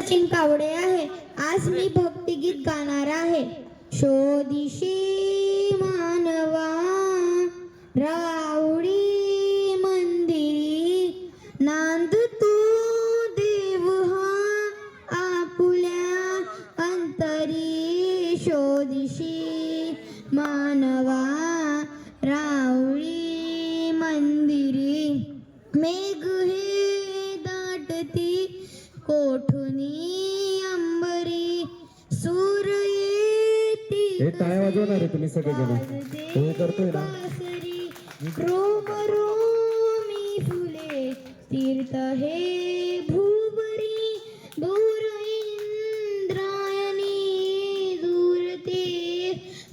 सचिन कावडे आहे. आज मी भक्तिगीत गाणार आहे. शोधिशी मानवा रावडी मंदिरी, नांद तू देव हा आपुल्या अंतरी. शोधिशी मानवा रावडी मंदिरी, मेघ हे दाटती कोठुनी अंबरी. सूर येती हे टाळ्या वाजवणार आहे तुम्ही सगळेजण. हो करतोय ना. रोम रोमी फुले तीर्थ हे भूवरी. दूर इंद्रायणी दूर ते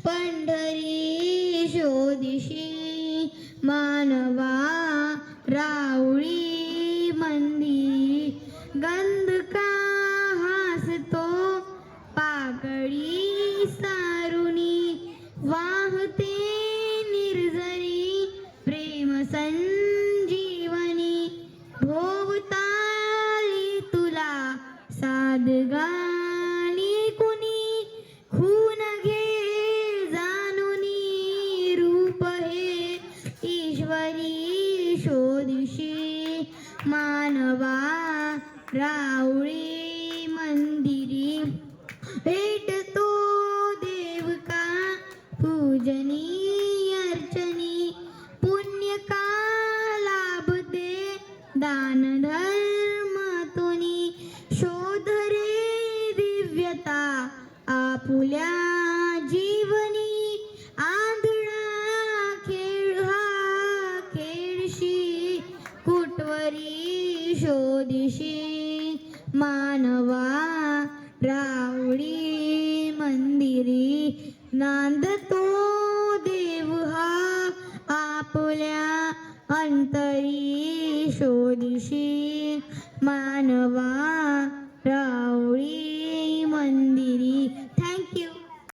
पंढरी. शोधिशी मानवा रावळी मंदिरी, गंध का हासतो पाकळी सारुणी. वाहते निर्झरी प्रेम संजीवनी. भोवताली तुला साध गाणी कुणी, खून घे जानुनी रूप हे ईश्वरी. शोधिशी मानवा रावळी मंदिरी, भेटतो देव का पूजनी अर्चनी. पुण्य का लाभते दान धर्मातुनी. शोध रे दिव्यता आपुल्या जीवनी. आंधळा खेळ हा खेळशी कुटवरी. शोधिशी मानवा रावडी मंदिरी, नांदतो देव हा आपुल्या अंतरी. शोधिशी मानवा रावडी मंदिरी.